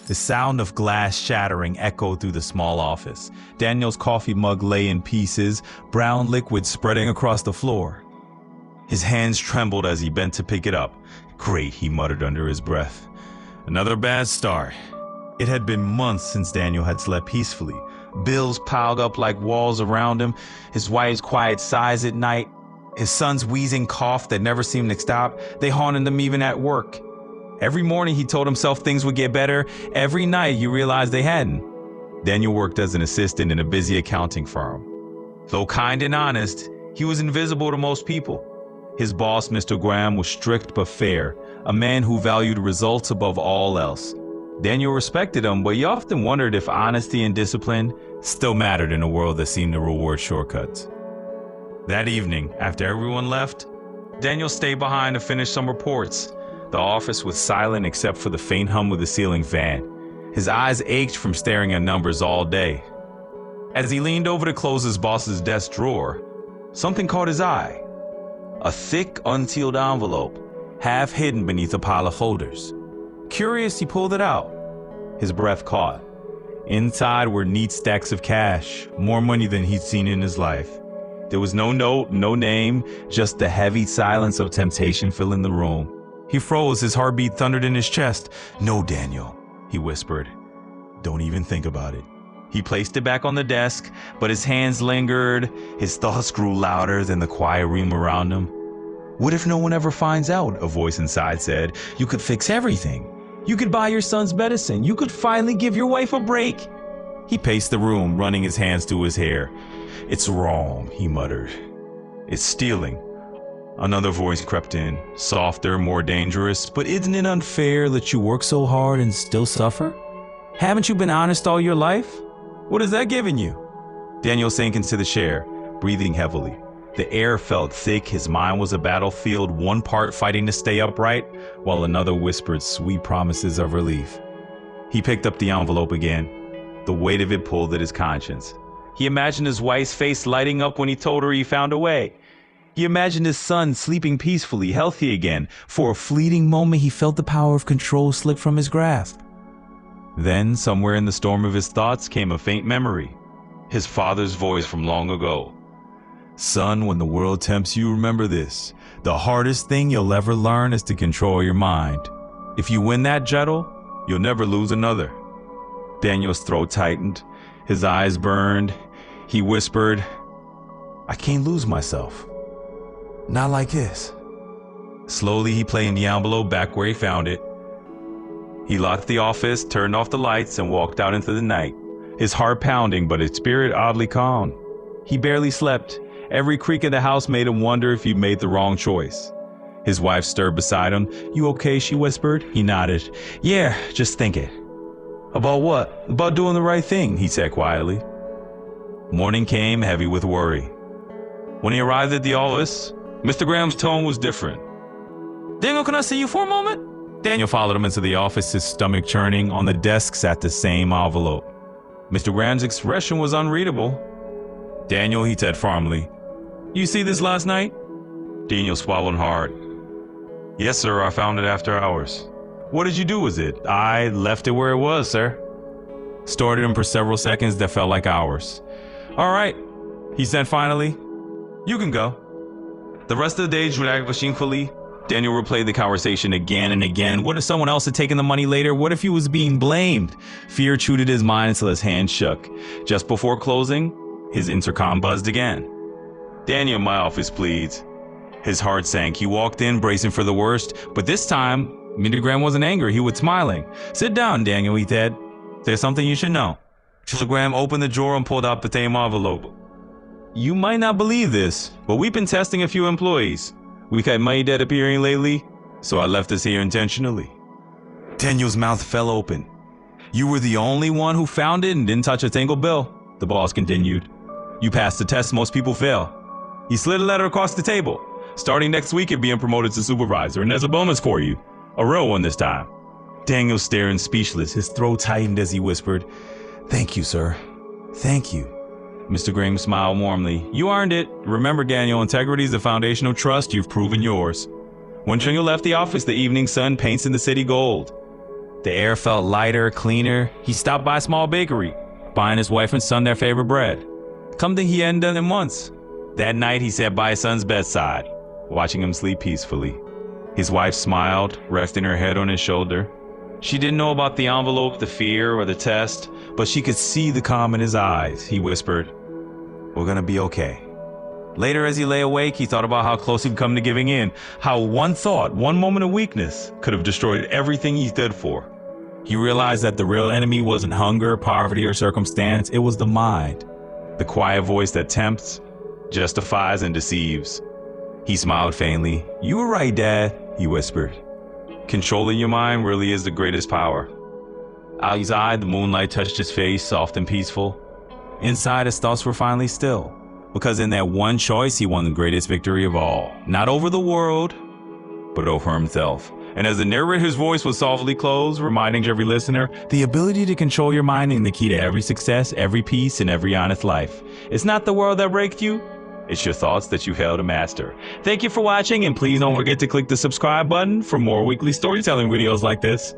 The sound of glass shattering echoed through the small office. Daniel's coffee mug lay in pieces, brown liquid spreading across the floor. His hands trembled as he bent to pick it up. "Great," he muttered under his breath. "Another bad start." It had been months since Daniel had slept peacefully. Bills piled up like walls around him, his wife's quiet sighs at night, his son's wheezing cough that never seemed to stop. They haunted him even at work. Every morning he told himself things would get better. Every night he realized they hadn't. Daniel worked as an assistant in a busy accounting firm. Though kind and honest, he was invisible to most people. His boss, Mr. Graham, was strict but fair, a man who valued results above all else. Daniel respected him, but he often wondered if honesty and discipline still mattered in a world that seemed to reward shortcuts. That evening, after everyone left, Daniel stayed behind to finish some reports. The office was silent except for the faint hum of the ceiling fan. His eyes ached from staring at numbers all day. As he leaned over to close his boss's desk drawer, something caught his eye. A thick, unsealed envelope, half hidden beneath a pile of folders. Curious, he pulled it out. His breath caught. Inside were neat stacks of cash, more money than he'd seen in his life. There was no note, no name, just the heavy silence of temptation filling the room. He froze, his heartbeat thundered in his chest. "No, Daniel," he whispered. "Don't even think about it." He placed it back on the desk, but his hands lingered. His thoughts grew louder than the quiet room around him. "What if no one ever finds out?" a voice inside said. "You could fix everything. You could buy your son's medicine. You could finally give your wife a break." He paced the room, running his hands through his hair. "It's wrong," he muttered. "It's stealing." Another voice crept in, softer, more dangerous. "But isn't it unfair that you work so hard and still suffer? Haven't you been honest all your life? What has that given you?" Daniel sank into the chair, breathing heavily. The air felt thick, his mind was a battlefield, one part fighting to stay upright, while another whispered sweet promises of relief. He picked up the envelope again. The weight of it pulled at his conscience. He imagined his wife's face lighting up when he told her he found a way. He imagined his son sleeping peacefully, healthy again. For a fleeting moment, he felt the power of control slip from his grasp. Then, somewhere in the storm of his thoughts, came a faint memory. His father's voice from long ago. "Son, when the world tempts you, remember this. The hardest thing you'll ever learn is to control your mind. If you win that battle, you'll never lose another." Daniel's throat tightened. His eyes burned. He whispered, "I can't lose myself. Not like this." Slowly, he planed the envelope back where he found it. He locked the office, turned off the lights, and walked out into the night, his heart pounding, but his spirit oddly calm. He barely slept. Every creak in the house made him wonder if he'd made the wrong choice. His wife stirred beside him. "You okay?" she whispered. He nodded. "Yeah, just thinking." "About what?" "About doing the right thing," he said quietly. Morning came, heavy with worry. When he arrived at the office, Mr. Graham's tone was different. "Daniel, can I see you for a moment?" Daniel followed him into the office, his stomach churning. On the desk sat the same envelope. Mr. Graham's expression was unreadable. "Daniel," he said firmly, "you see this last night?" Daniel swallowed hard. "Yes, sir, I found it after hours." "What did you do with it?" "I left it where it was, sir." Stared at him for several seconds that felt like hours. "All right," he said finally. "You can go." The rest of the day dragged shamefully. Daniel replayed the conversation again and again. What if someone else had taken the money later? What if he was being blamed? Fear chewed at his mind until his hand shook. Just before closing, his intercom buzzed again. "Daniel, my office, please." His heart sank. He walked in, bracing for the worst, but this time, Mr. Graham wasn't angry. He was smiling. "Sit down, Daniel," he said. "There's something you should know." Mr. Graham opened the drawer and pulled out the same envelope. "You might not believe this, but we've been testing a few employees. We've had money debt appearing lately, so I left this here intentionally." Daniel's mouth fell open. "You were the only one who found it and didn't touch a single bill," the boss continued. "You passed the test most people fail." He slid a letter across the table. "Starting next week, you're being promoted to supervisor, and there's a bonus for you. A real one this time." Daniel stared speechless, his throat tightened as he whispered, "Thank you, sir. Thank you." Mr. Graham smiled warmly. "You earned it. Remember, Daniel, integrity is the foundation of trust. You've proven yours." When Daniel left the office, the evening sun painted the city gold. The air felt lighter, cleaner. He stopped by a small bakery, buying his wife and son their favorite bread. Something he hadn't done in months. That night, he sat by his son's bedside, watching him sleep peacefully. His wife smiled, resting her head on his shoulder. She didn't know about the envelope, the fear, or the test, but she could see the calm in his eyes. He whispered, "We're gonna be okay." Later, as he lay awake, he thought about how close he'd come to giving in, how one thought, one moment of weakness, could have destroyed everything he stood for. He realized that the real enemy wasn't hunger, poverty, or circumstance. It was the mind, the quiet voice that tempts, justifies, and deceives. He smiled faintly. "You were right, Dad," he whispered. Controlling your mind really is the greatest power. Outside, the moonlight touched his face, soft and peaceful. Inside, his thoughts were finally still, because in that one choice, he won the greatest victory of all. Not over the world, but over himself. And as the narrator's voice was softly closed, reminding every listener, the ability to control your mind is the key to every success, every peace, and every honest life. It's not the world that breaks you. It's your thoughts that you held to master. Thank you for watching, and please don't forget to click the subscribe button for more weekly storytelling videos like this.